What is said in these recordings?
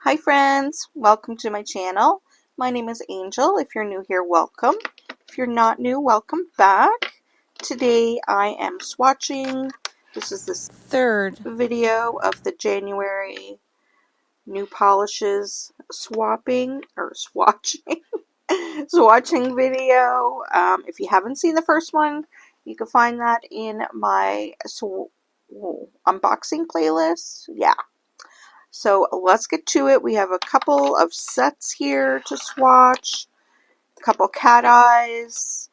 Hi friends, welcome to my channel. My name is Angel. If you're new here, welcome. If you're not new, welcome back. Today I am swatching. This is the third video of the January new polishes swatching swatching video. If you haven't seen the first one, you can find that in my unboxing playlist. Yeah. So let's get to it. We have a couple of sets here to swatch, a couple cat eyes.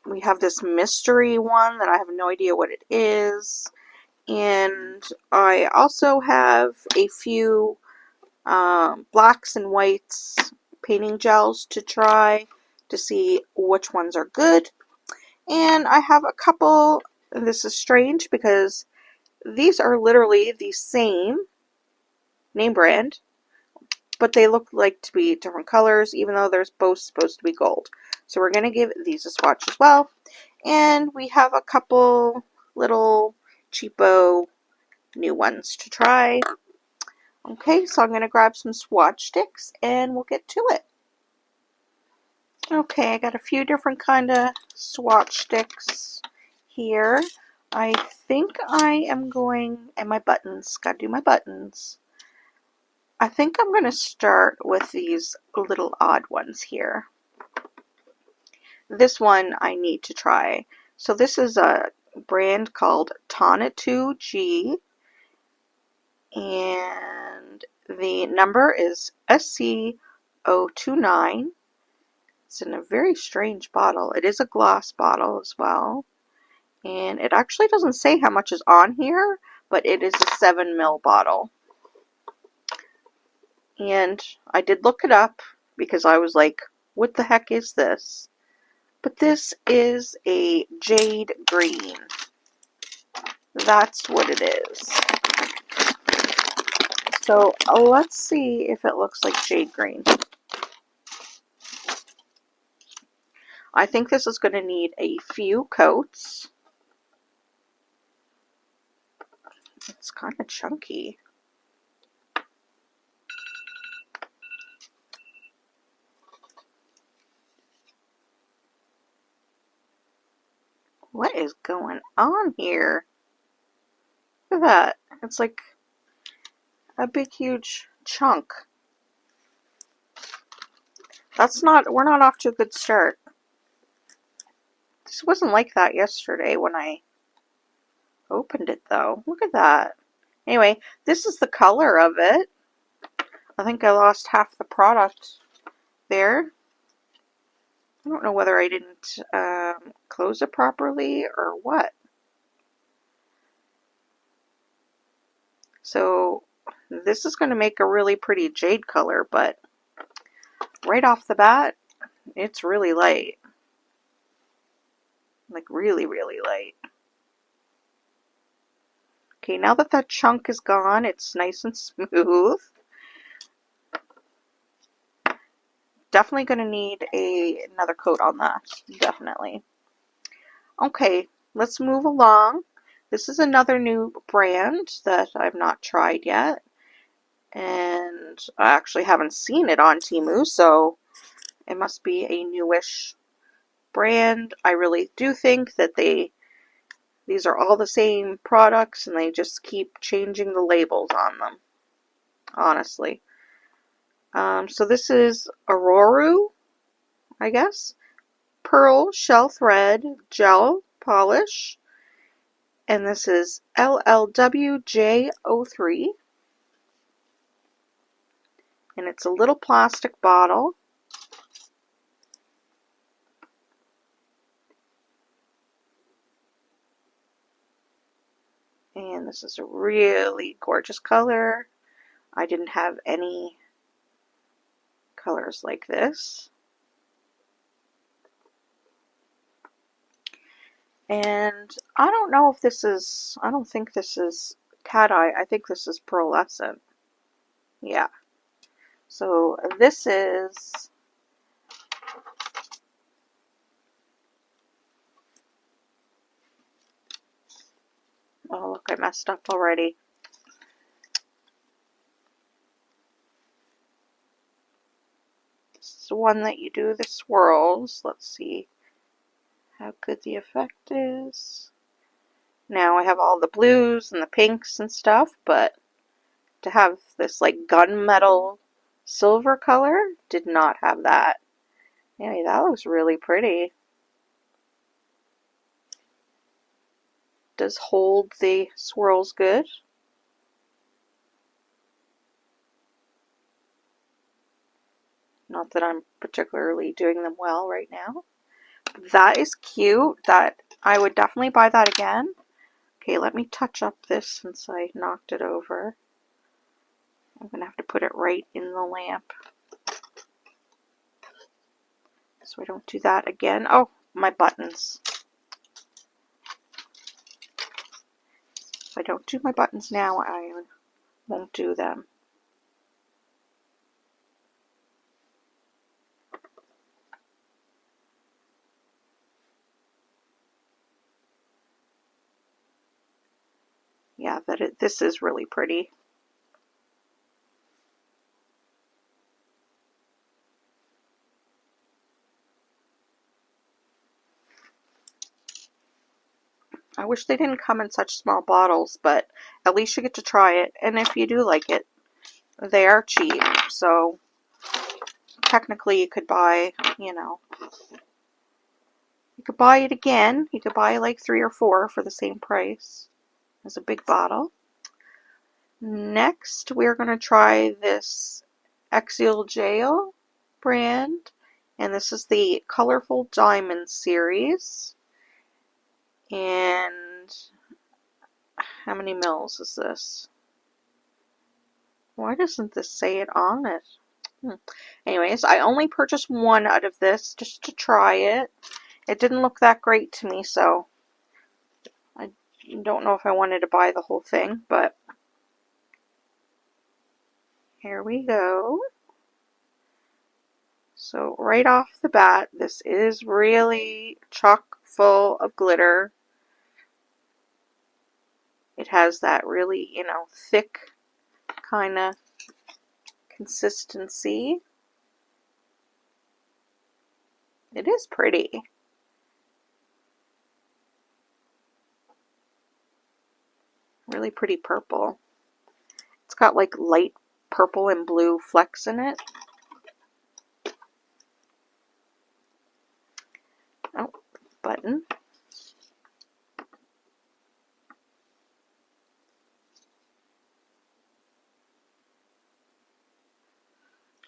We have this mystery one that I have no idea what it is. And I also have a few blacks and whites painting gels to try to see which ones are good. And I have a couple, and this is strange because these are literally the same name brand, but they look like to be different colors, even though they're both supposed to be gold. So we're going to give these a swatch as well. And we have a couple little cheapo new ones to try. Okay, so I'm going to grab some swatch sticks and we'll get to it. Okay, I got a few different kind of swatch sticks here. I think I am going, and my buttons, gotta do my buttons. I think I'm going to start with these little odd ones here. This one I need to try. So this is a brand called Tonu2G, and the number is SC029. It's in a very strange bottle. It is a glass bottle as well, and it actually doesn't say how much is on here, but it is a 7 ml bottle. And I did look it up because I was like, what the heck is this? But this is a jade green. That's what it is. So let's see if it looks like jade green. I think this is going to need a few coats. It's kind of chunky. What is going on here? Look at that. It's like a big, huge chunk. We're not off to a good start. This wasn't like that yesterday when I opened it, though. Look at that. Anyway, this is the color of it. I think I lost half the product there. I don't know whether I didn't close it properly or what. So this is going to make a really pretty jade color, but right off the bat, it's really light. Like really, really light. Okay, now that that chunk is gone, it's nice and smooth. Definitely going to need another coat on that. Definitely. Okay, let's move along. This is another new brand that I've not tried yet. And I actually haven't seen it on Temu, so it must be a newish brand. I really do think that these are all the same products and they just keep changing the labels on them, honestly. So this is Aurora, I guess. Pearl Shell Thread Gel Polish. And this is LLWJ03. And it's a little plastic bottle. And this is a really gorgeous color. I didn't have any colors like this. And I don't know if this is, I don't think this is cat eye. I think this is pearlescent. Yeah. So this is, oh look, I messed up already. This is the one that you do the swirls. Let's see how good the effect is. Now I have all the blues and the pinks and stuff, but to have this like gunmetal silver color, did not have that. Anyway, that looks really pretty. Does hold the swirls good. Not that I'm particularly doing them well right now. That is cute. That I would definitely buy that again. Okay, let me touch up this since I knocked it over. I'm going to have to put it right in the lamp so I don't do that again. Oh, my buttons. If I don't do my buttons now, I won't do them. Yeah, this is really pretty. I wish they didn't come in such small bottles, but at least you get to try it. And if you do like it, they are cheap. So technically you could buy, you could buy it again. You could buy like 3 or 4 for the same price as a big bottle. Next, we're going to try this Nailsdesignedbyangel brand. And this is the Colorful Diamond series. And how many mils is this? Why doesn't this say it on it? Anyways, I only purchased one out of this just to try it. It didn't look that great to me, so I don't know if I wanted to buy the whole thing, but here we go. So right off the bat, this is really chock full of glitter. It has that really, thick kind of consistency. It is pretty. Really pretty purple. It's got like light purple and blue flecks in it. Oh, button.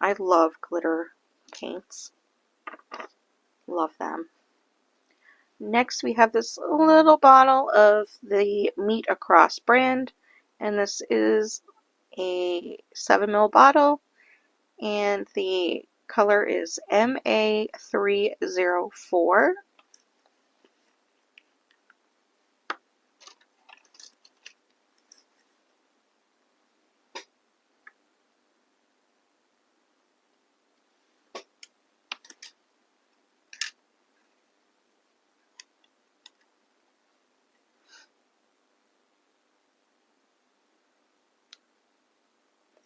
I love glitter paints. Love them. Next we have this little bottle of the Meet Across brand, and this is a 7 ml bottle, and the color is MA304.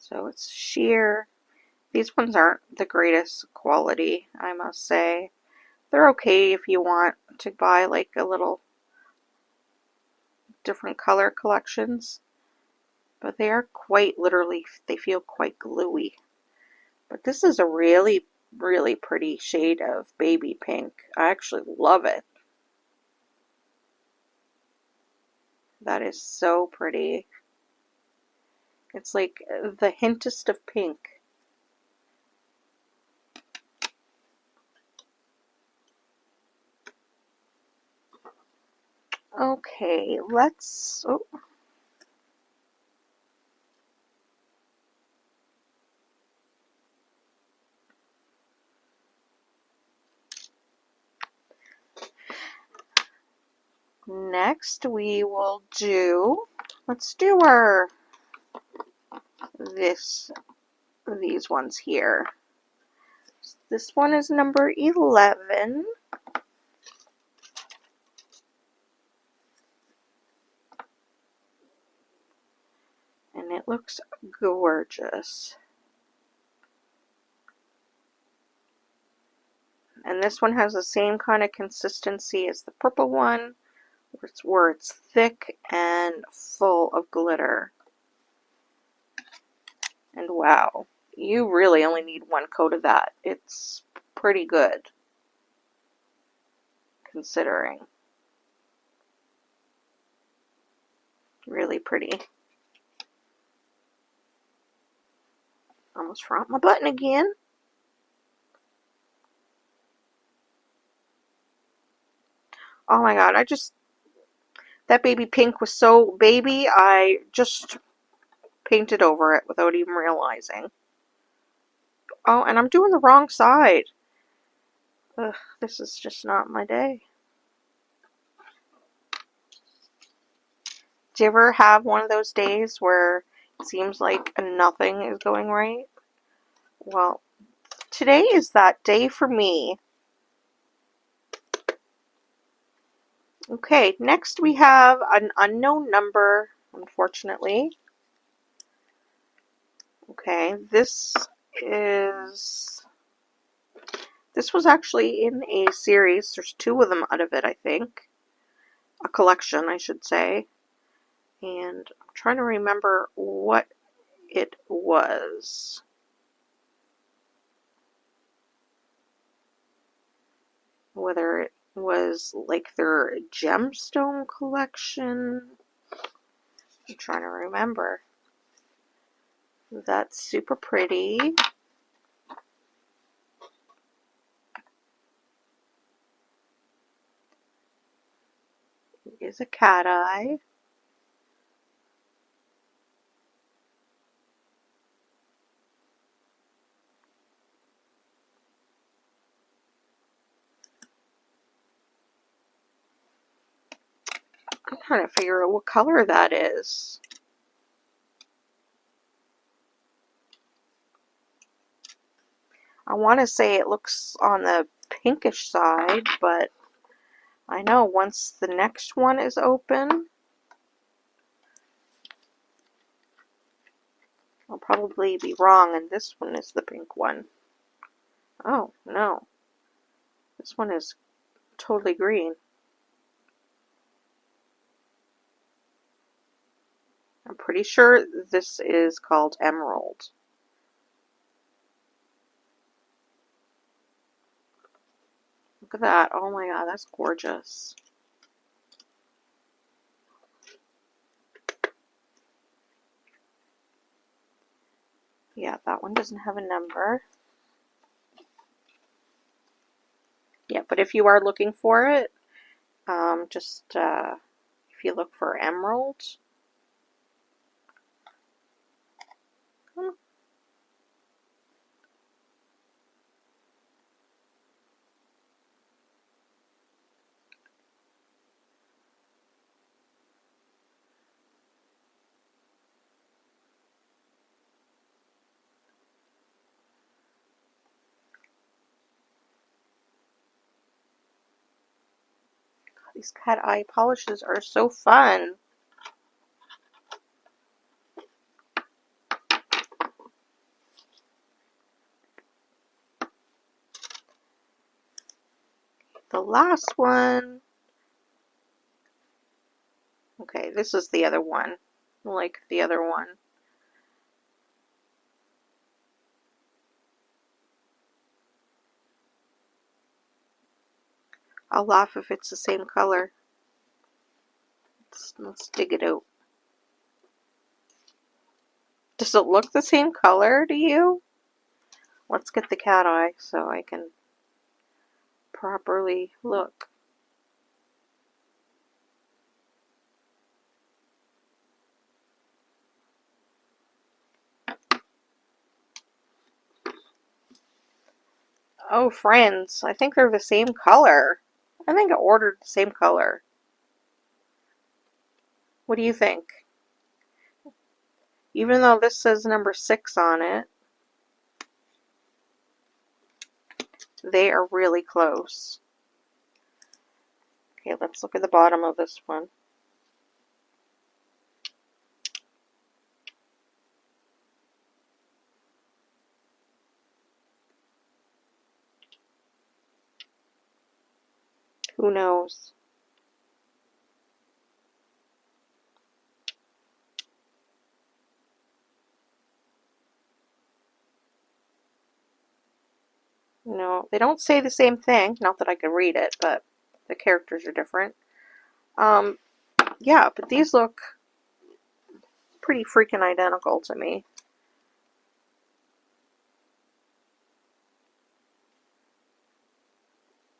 So it's sheer. These ones aren't the greatest quality, I must say. They're okay if you want to buy like a little different color collections, but they are quite literally, they feel quite gluey. But this is a really, really pretty shade of baby pink. I actually love it. That is so pretty. It's like the hintest of pink. Okay, let's... Oh. Next we will do... Let's do these ones here. This one is number 11. And it looks gorgeous. And this one has the same kind of consistency as the purple one, where it's thick and full of glitter. And wow, you really only need one coat of that. It's pretty good, considering. Really pretty. Almost forgot my button again. Oh my god, that baby pink was so baby, I just painted over it without even realizing. Oh, and I'm doing the wrong side. Ugh, this is just not my day. Do you ever have one of those days where it seems like nothing is going right? Well, today is that day for me. Okay, next we have an unknown number, unfortunately. Okay, this was actually in a series. There's 2 of them out of it, I think. A collection, I should say. And I'm trying to remember what it was. Whether it was like their gemstone collection. I'm trying to remember. That's super pretty. It is a cat eye. I'm trying to figure out what color that is. I want to say it looks on the pinkish side, but I know once the next one is open, I'll probably be wrong, and this one is the pink one. Oh, no. This one is totally green. I'm pretty sure this is called emerald. Look at that. Oh my god, that's gorgeous. Yeah, that one doesn't have a number. Yeah, but if you are looking for it, if you look for emerald. These cat eye polishes are so fun. The last one. Okay, this is the other one. Like the other one. I'll laugh if it's the same color. Let's dig it out. Does it look the same color to you? Let's get the cat eye so I can properly look. Oh, friends, I think they're the same color. I think I ordered the same color. What do you think? Even though this says number 6 on it, they are really close. Okay, let's look at the bottom of this one. Who knows? No, they don't say the same thing. Not that I can read it, but the characters are different. Yeah, but these look pretty freaking identical to me.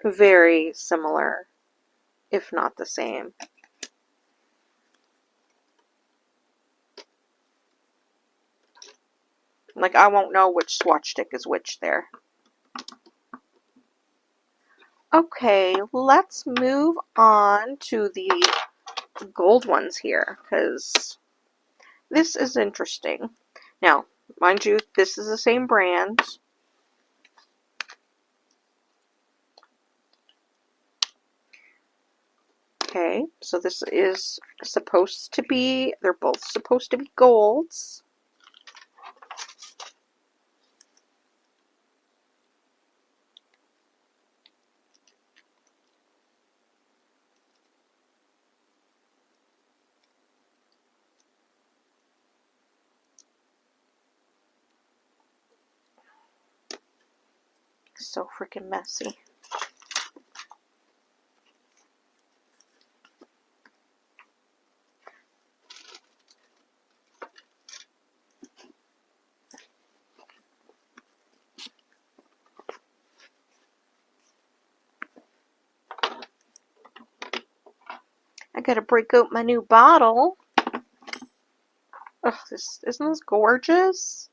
Very similar, if not the same. Like, I won't know which swatch stick is which there. Okay, let's move on to the gold ones here, because this is interesting. Now, mind you, this is the same brand. Okay, so this is supposed to be, they're both supposed to be golds. So freaking messy. I gotta break out my new bottle. Ugh, isn't this gorgeous?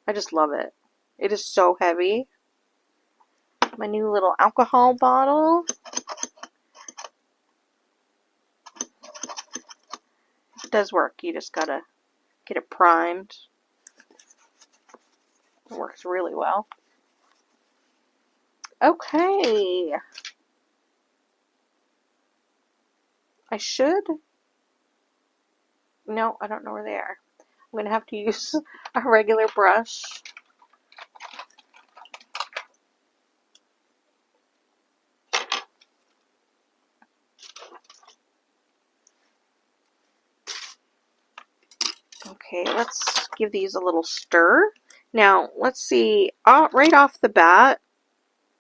I just love it. It is so heavy. My new little alcohol bottle. It does work. You just gotta get it primed. It works really well. Okay. I should. No, I don't know where they are. I'm gonna have to use a regular brush. Okay, let's give these a little stir. Now, let's see, right off the bat,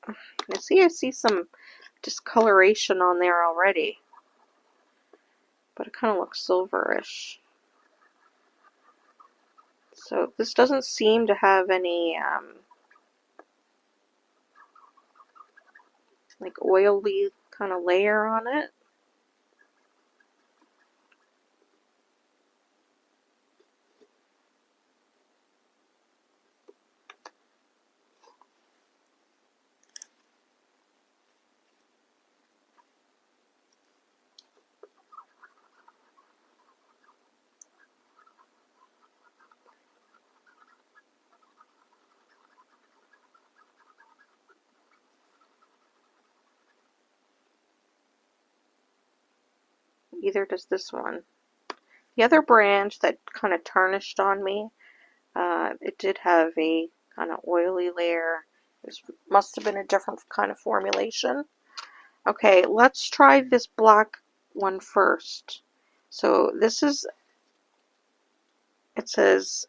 I see some discoloration on there already, but it kind of looks silverish. So this doesn't seem to have any like oily kind of layer on it. Either does this one. The other brand that kind of tarnished on me, it did have a kind of oily layer. This must have been a different kind of formulation. Okay, let's try this black one first. So this is, it says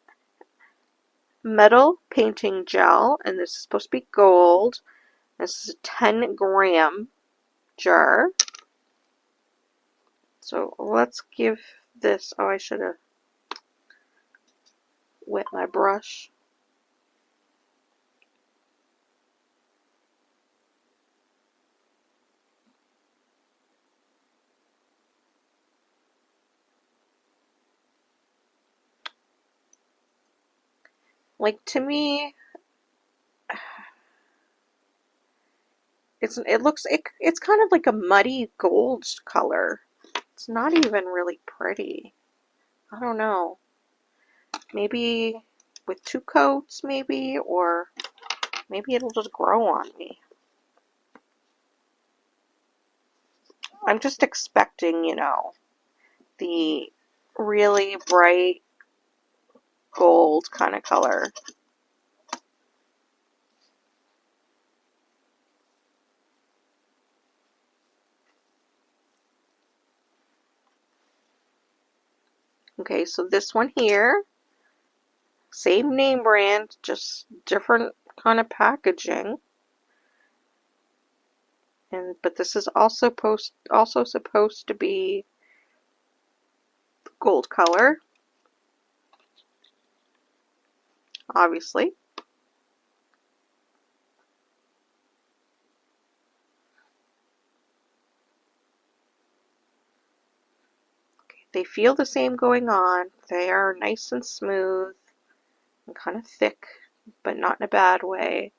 metal painting gel, and this is supposed to be gold. This is a 10-gram jar. So let's give this, oh, I should have wet my brush. Like, to me, it's kind of like a muddy gold color. It's not even really pretty. I don't know. Maybe with 2 coats, maybe, or maybe it'll just grow on me. I'm just expecting, you know, the really bright gold kind of color. Okay, so this one here, same name brand, just different kind of packaging. But this is also supposed to be gold color, obviously. Okay, they feel the same going on. They are nice and smooth and kind of thick, but not in a bad way.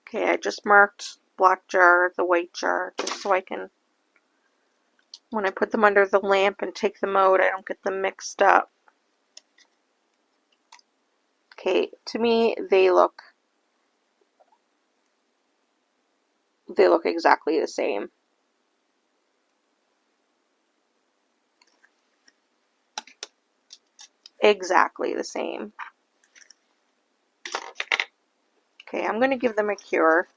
Okay, I just marked black jar, the white jar, just so I can, when I put them under the lamp and take them out, I don't get them mixed up. Okay, to me, they look exactly the same. Exactly the same. Okay, I'm going to give them a cure.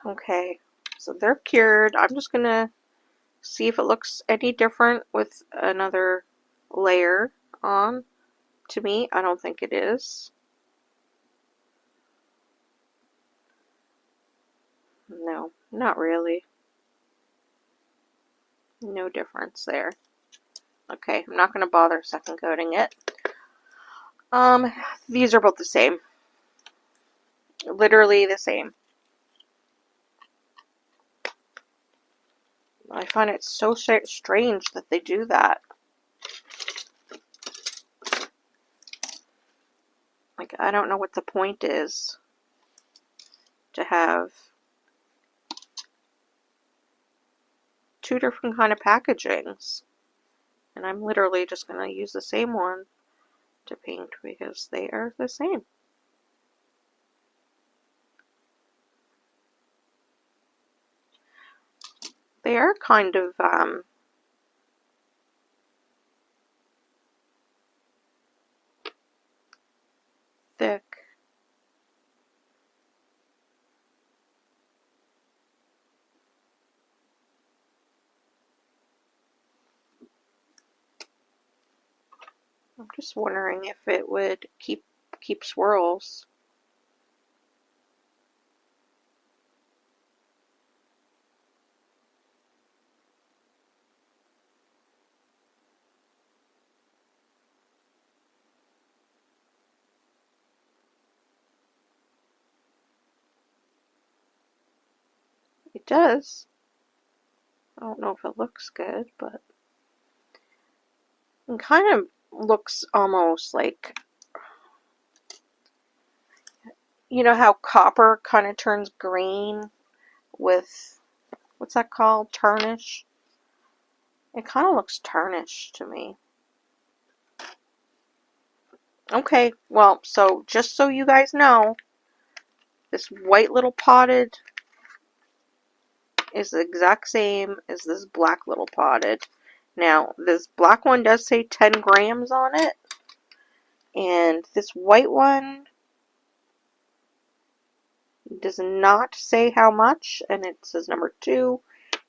Okay, so they're cured. I'm just going to see if it looks any different with another layer on. To me, I don't think it is. No, not really. No difference there. Okay, I'm not going to bother second coating it. These are both the same. Literally the same. I find it so strange that they do that. Like, I don't know what the point is to have two different kind of packagings. And I'm literally just going to use the same one to paint because they are the same. They are kind of thick. I'm just wondering if it would keep swirls. It does. I don't know if it looks good, but it kind of looks almost like, you know how copper kind of turns green with, what's that called? Tarnish? It kind of looks tarnished to me. Okay, well, so just so you guys know, this white little potted is the exact same as this black little potted. Now, this black one does say 10 grams on it, and this white one does not say how much, and it says number 2,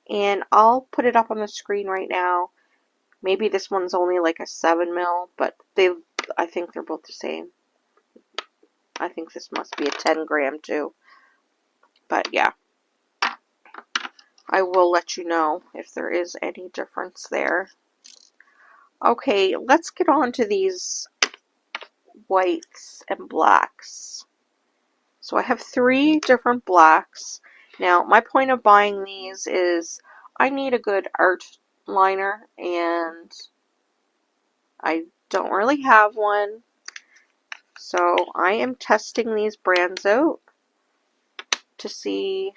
and I'll put it up on the screen right now. Maybe this one's only like a 7 mil, but I think they're both the same. I think this must be a 10 gram too. But yeah, I will let you know if there is any difference there. Okay, let's get on to these whites and blacks. So I have 3 different blacks. Now, my point of buying these is I need a good art liner, and I don't really have one. So I am testing these brands out to see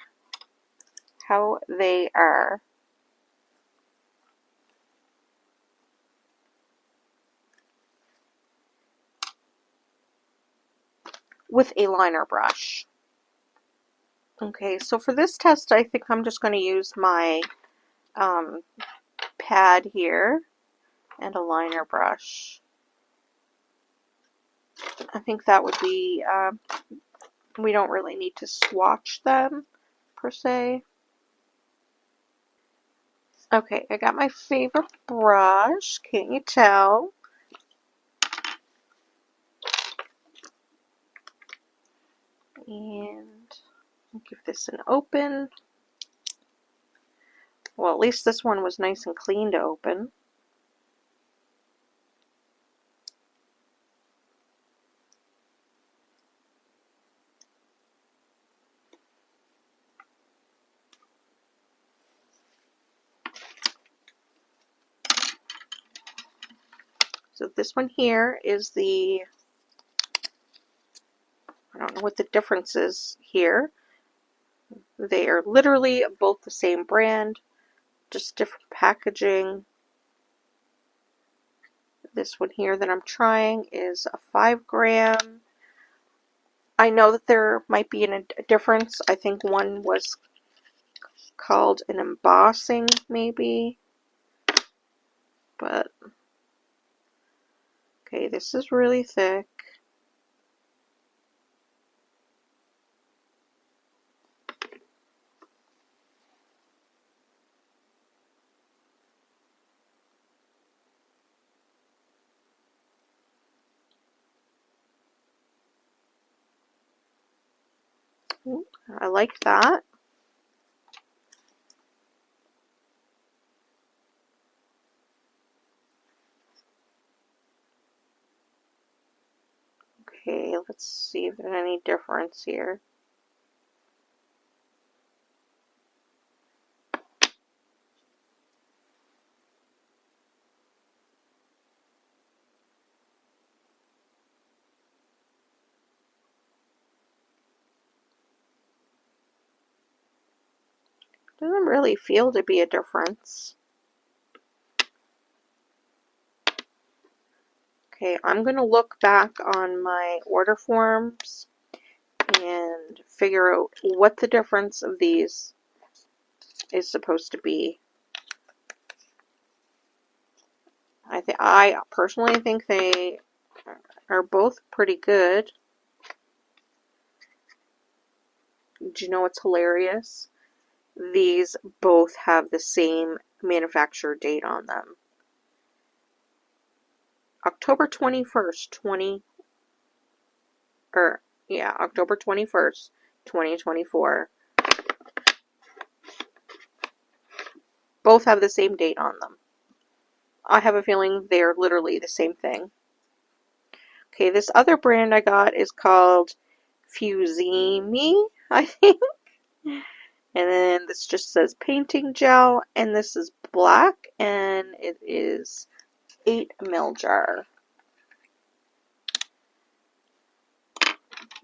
how they are. With a liner brush. Okay, so for this test, I think I'm just going to use my pad here and a liner brush. I think that would be, we don't really need to swatch them per se. Okay, I got my favorite brush, can't you tell? And I'll give this an open. Well, at least this one was nice and clean to open. So this one here is the, I don't know what the difference is here. They are literally both the same brand, just different packaging. This one here that I'm trying is a 5 gram. I know that there might be a difference. I think one was called an embossing, maybe. But, okay, this is really thick. Ooh, I like that. Okay, let's see if there's any difference here. Doesn't really feel to be a difference. Okay, I'm going to look back on my order forms and figure out what the difference of these is supposed to be. I personally think they are both pretty good. Do you know what's hilarious? These both have the same manufacturer date on them. October 21st, October 21st, 2024. Both have the same date on them. I have a feeling they're literally the same thing. Okay, this other brand I got is called Fusimi, I think. And then this just says painting gel, and this is black, and it is 8 ml jar.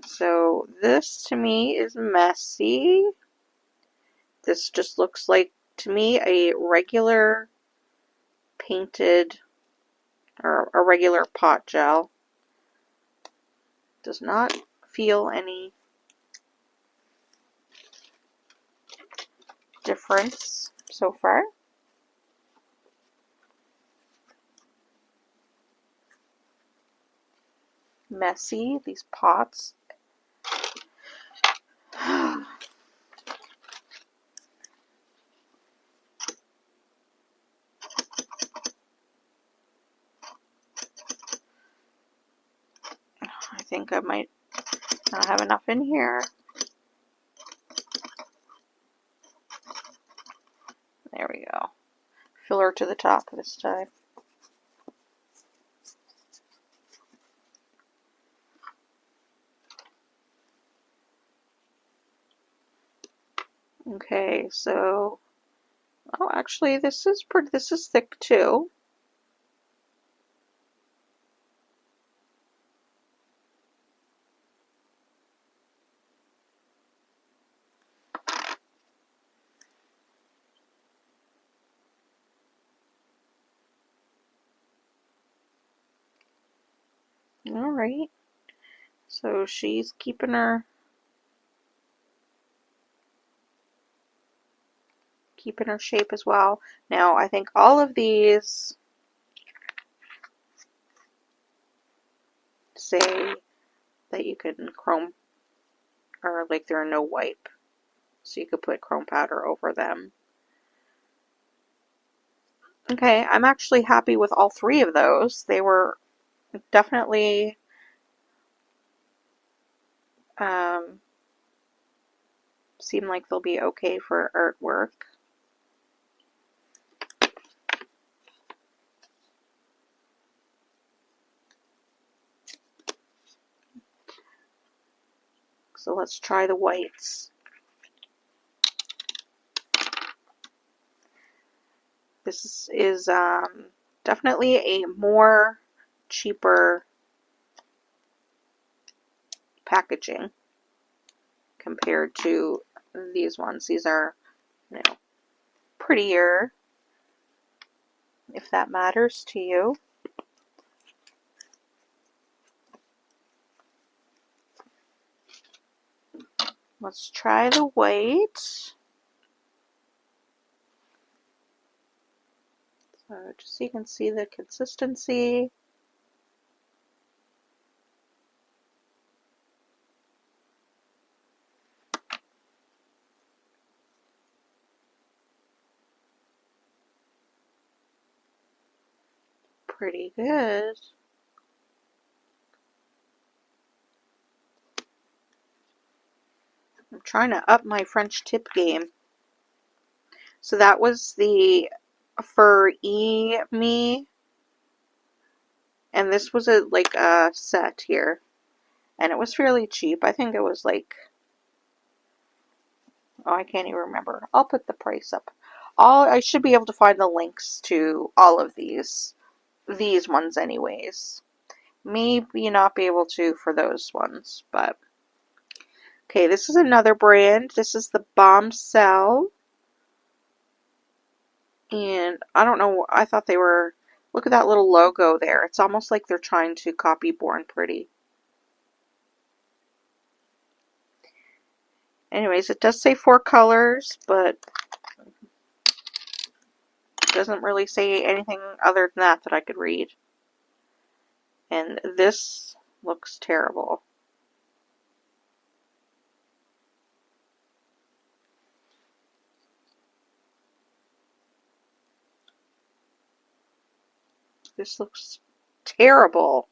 So this to me is messy. This just looks like, to me, a regular painted, or a regular pot gel. Does not feel any difference so far. Messy, these pots. I think I might not have enough in here. There we go. Filler to the top this time. Okay, so, oh, actually, this is thick too. All right. So she's keeping her shape as well. Now, I think all of these say that you can chrome, or like they're no wipe. So you could put chrome powder over them. Okay, I'm actually happy with all three of those. They were definitely seem like they'll be okay for artwork. So let's try the whites. This is definitely a more cheaper packaging compared to these ones. These are, you know, prettier, if that matters to you. Let's try the white. So just so you can see the consistency. Pretty good. I'm trying to up my French tip game. So that was the for me, and this was like a set here, and it was fairly cheap. I think it was like, oh, I can't even remember. I'll put the price up. I should be able to find the links to all of these ones anyways. Maybe not be able to for those ones, but okay, this is another brand. This is the Bomesel. And I don't know, I thought they were, look at that little logo there. It's almost like they're trying to copy Born Pretty. Anyways, it does say 4 colors, but it doesn't really say anything other than that I could read. And this looks terrible. This looks terrible.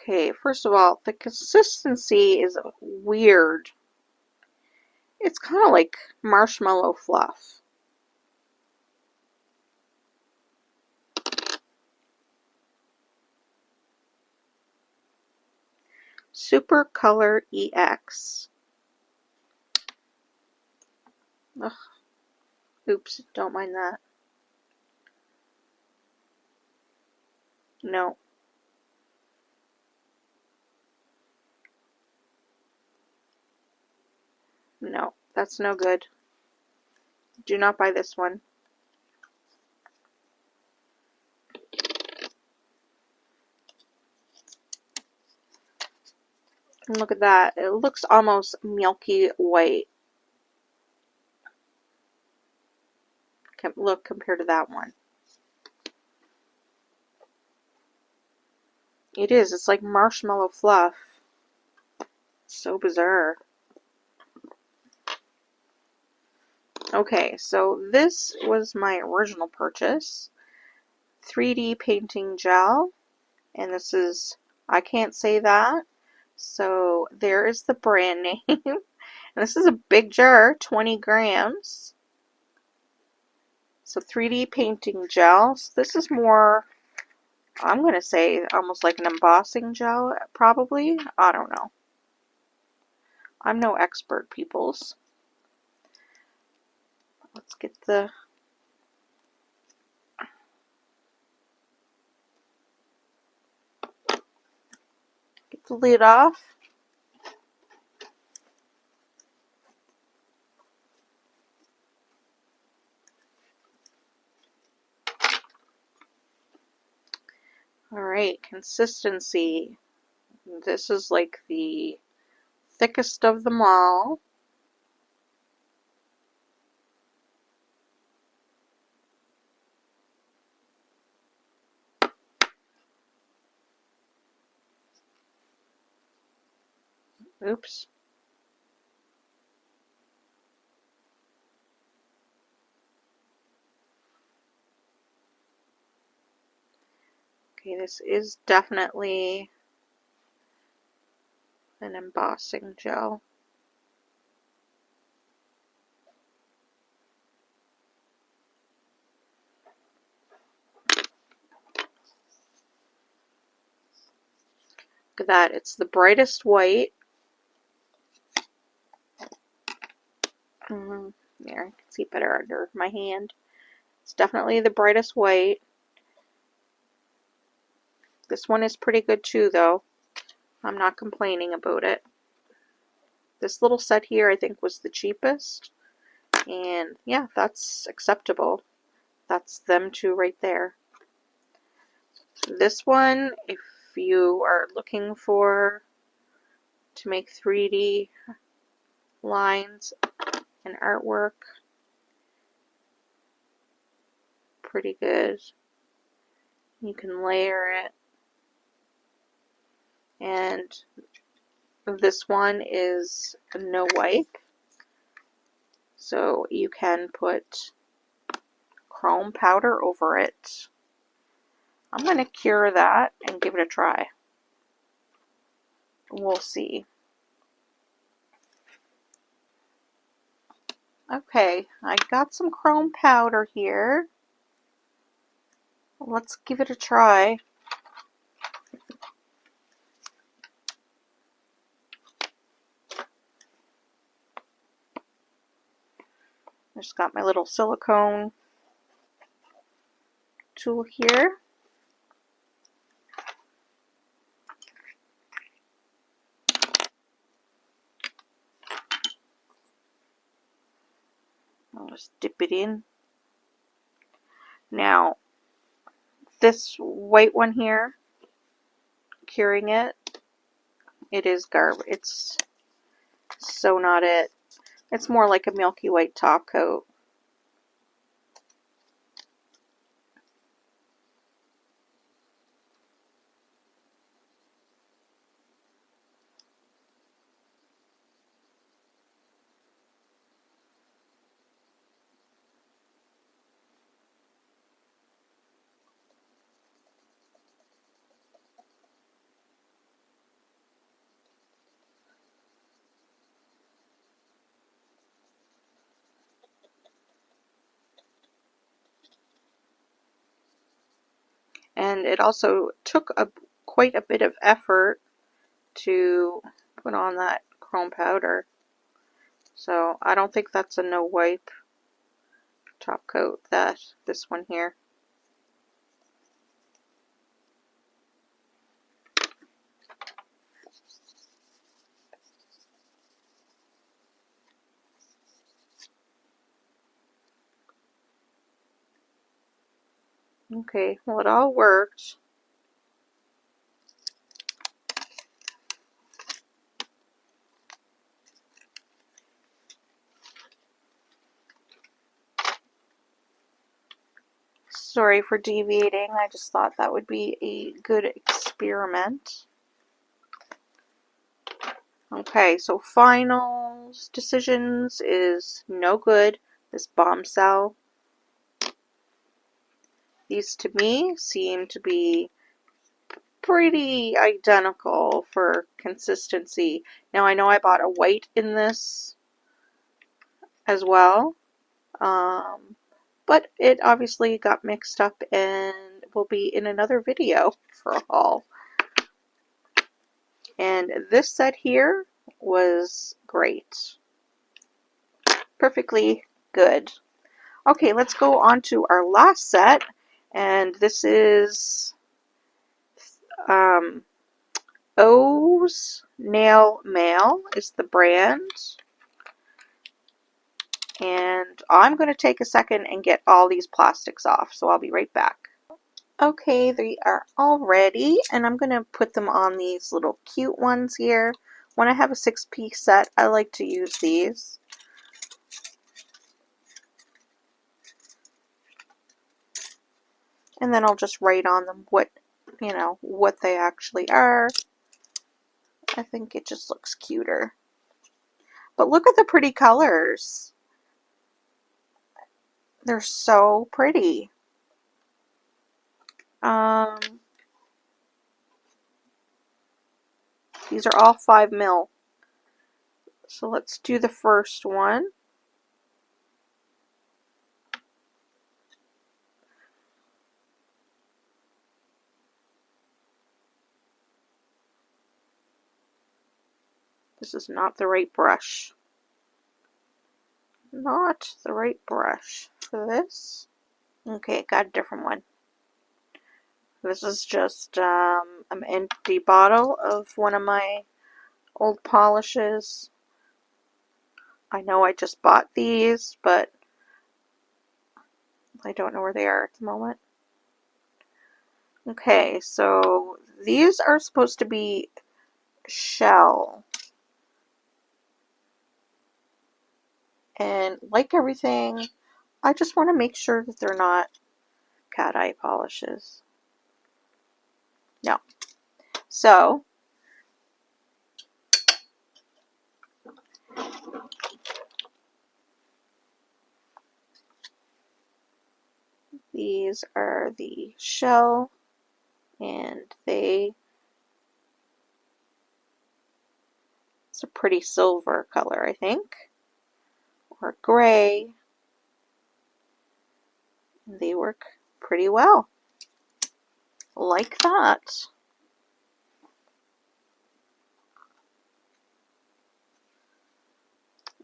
Okay, first of all, the consistency is weird. It's kind of like marshmallow fluff. Super Color EX. Ugh. Oops, don't mind that. No. No, that's no good. Do not buy this one. And look at that. It looks almost milky white. Look compared to that one. It is. It's like marshmallow fluff. So bizarre. Okay, so this was my original purchase. 3D painting gel. And this is, I can't say that. So there is the brand name. And this is a big jar, 20 grams. So 3D painting gel. So this is more, I'm going to say almost like an embossing gel, probably. I don't know. I'm no expert, peoples. Let's get the lid off. consistency, this is like the thickest of them all. Oops. Okay, this is definitely an embossing gel. Look at that, it's the brightest white. There, I can see better under my hand. It's definitely the brightest white. This one is pretty good too, though. I'm not complaining about it. This little set here I think was the cheapest. And yeah, that's acceptable. That's them two right there. This one, if you are looking for to make 3D lines and artwork, pretty good. You can layer it. And this one is no wipe, so you can put chrome powder over it. I'm going to cure that and give it a try. We'll see. Okay, I got some chrome powder here. Let's give it a try. I just got my little silicone tool here. I'll just dip it in. Now, this white one here, curing it, it is garbage. It's so not it. It's more like a milky white top coat. And it also took quite a bit of effort to put on that chrome powder. So I don't think that's a no wipe top coat, this one here. Okay, well it all worked. Sorry for deviating, I just thought that would be a good experiment. Okay, so final decisions is no good. This Bomesel. These to me seem to be pretty identical for consistency. Now I know I bought a white in this as well, but it obviously got mixed up and will be in another video for a haul. And this set here was great. Perfectly good. Okay, let's go on to our last set, and this is O's Nail Mail is the brand. And I'm going to take a second and get all these plastics off, so I'll be right back. Okay, they are all ready, and I'm going to put them on these little cute ones here. When I have a 6-piece set, I like to use these. And then I'll just write on them what, you know, what they actually are. I think it just looks cuter. But look at the pretty colors. They're so pretty. These are all 5 mil. So let's do the first one. This is not the right brush. Not the right brush for this. Okay, got a different one. This is just an empty bottle of one of my old polishes. I know I just bought these, but I don't know where they are at the moment. Okay, so these are supposed to be shell. And like everything, I just want to make sure that they're not cat eye polishes. No. So, these are the shell, and it's a pretty silver color, I think, or gray. And they work pretty well. Like that.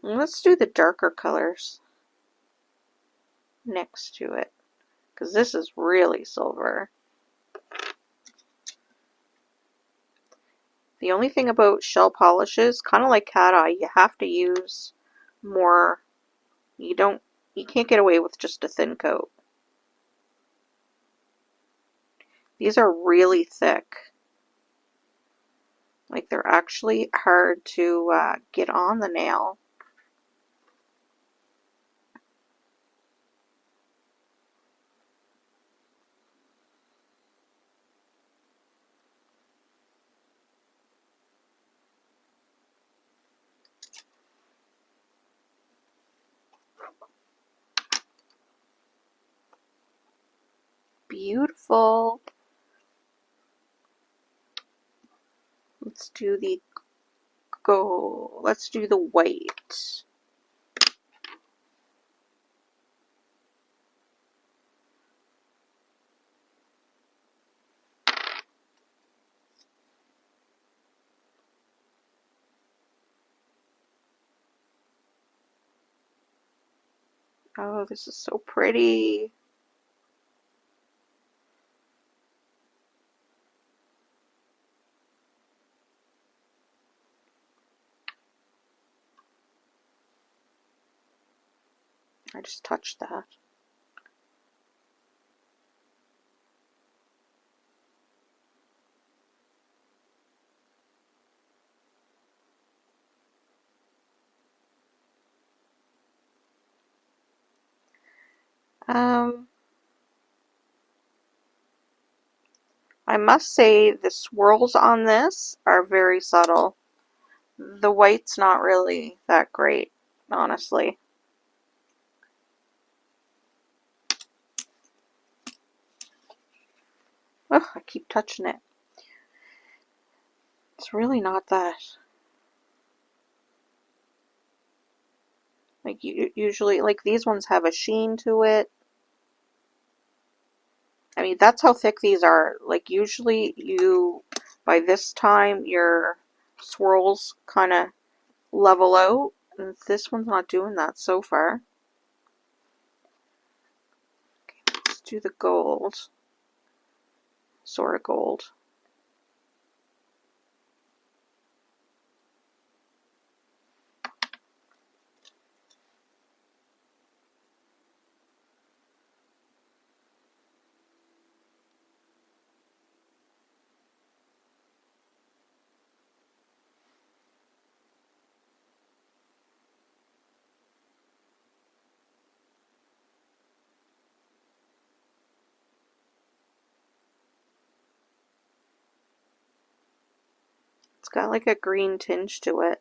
Let's do the darker colors next to it, because this is really silver. The only thing about shell polishes, kind of like cat eye, you have to use more. You can't get away with just a thin coat. These are really thick. Like, they're actually hard to get on the nail. Beautiful. Let's do the gold. Let's do the white. Oh, this is so pretty. I just touched that. I must say the swirls on this are very subtle. The white's not really that great, honestly. Oh, I keep touching it. It's really not that. Like, usually, like, these ones have a sheen to it. I mean, that's how thick these are. Like, usually by this time, your swirls kind of level out. And this one's not doing that so far. Okay, let's do the gold. Sort of gold. got like a green tinge to it.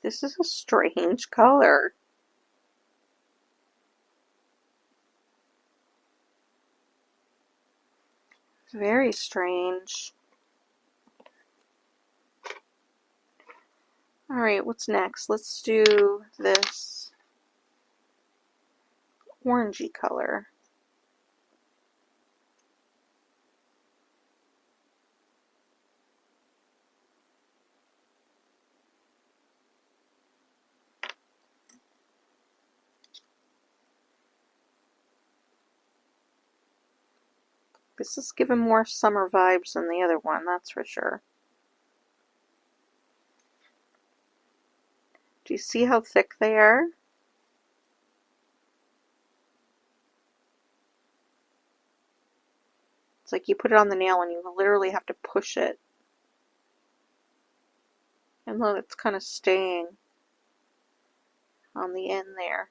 This is a strange color. Very strange. Alright, what's next? Let's do this orangey color. This is giving more summer vibes than the other one, that's for sure. Do you see how thick they are? It's like you put it on the nail and you literally have to push it. And look, it's kind of staying on the end there.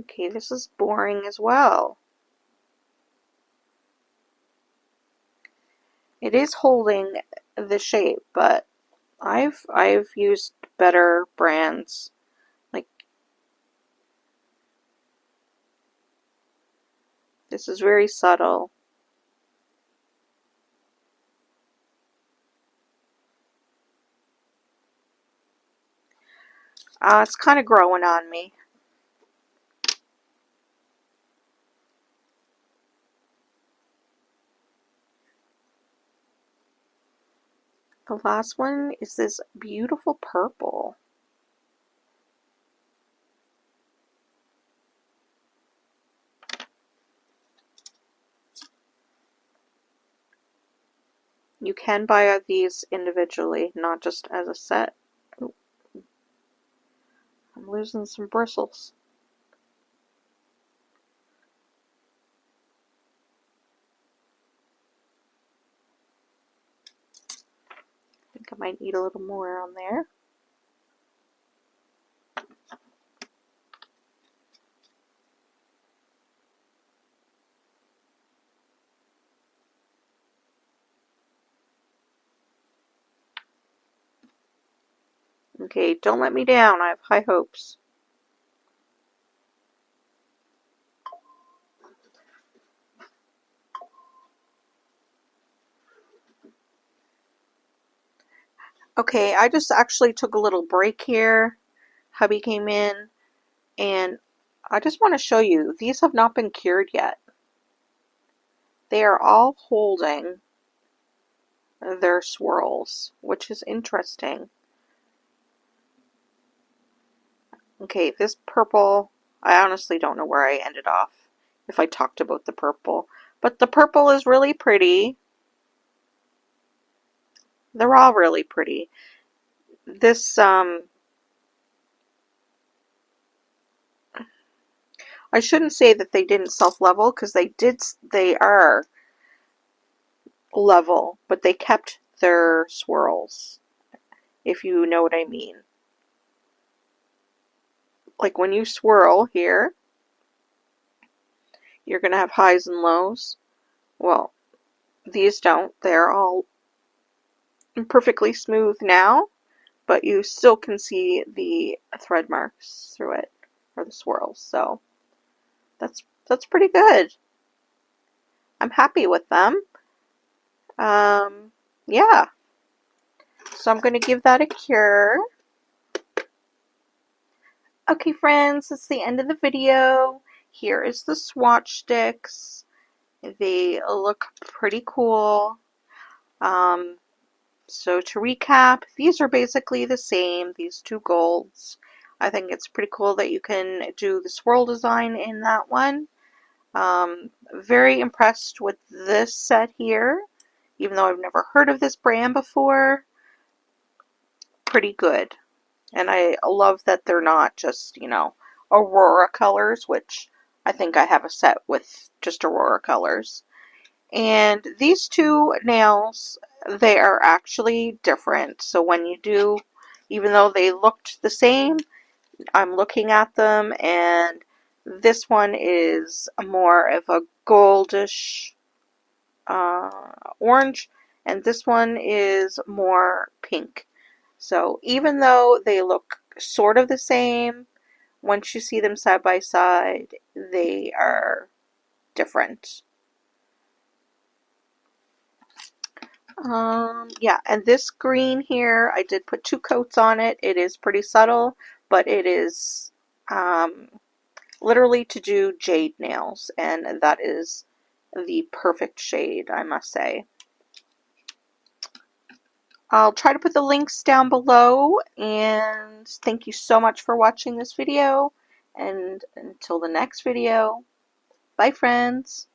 Okay, this is boring as well. It is holding the shape, but I've used better brands. Like, this is very subtle. It's kind of growing on me. The last one is this beautiful purple. You can buy these individually, not just as a set. Ooh. I'm losing some bristles. I think I might need a little more on there. Okay, don't let me down. I have high hopes. Okay, I just actually took a little break here. Hubby came in, and I just want to show you, these have not been cured yet. They are all holding their swirls, which is interesting. Okay, this purple, I honestly don't know where I ended off if I talked about the purple. But the purple is really pretty. They're all really pretty. This, I shouldn't say that they didn't self-level, because they are level, but they kept their swirls, if you know what I mean. Like when you swirl here, you're going to have highs and lows. Well, these don't. They're all perfectly smooth now, but you still can see the thread marks through it, or the swirls. So that's pretty good. I'm happy with them. Yeah. So I'm going to give that a cure. Okay, friends, that's the end of the video. Here is the swatch sticks. They look pretty cool. So to recap, these are basically the same, these two golds. I think it's pretty cool that you can do the swirl design in that one. Very impressed with this set here, even though I've never heard of this brand before. Pretty good. And I love that they're not just, you know, Aurora colors, which I think I have a set with just Aurora colors. And these two nails, they are actually different. So when you do, even though they looked the same, I'm looking at them and this one is more of a goldish orange, and this one is more pink. So even though they look sort of the same, once you see them side by side, they are different. Yeah, and this green here, I did put 2 coats on it. It is pretty subtle, but it is literally to do jade nails, and that is the perfect shade, I must say. I'll try to put the links down below, and thank you so much for watching this video, and until the next video, bye friends!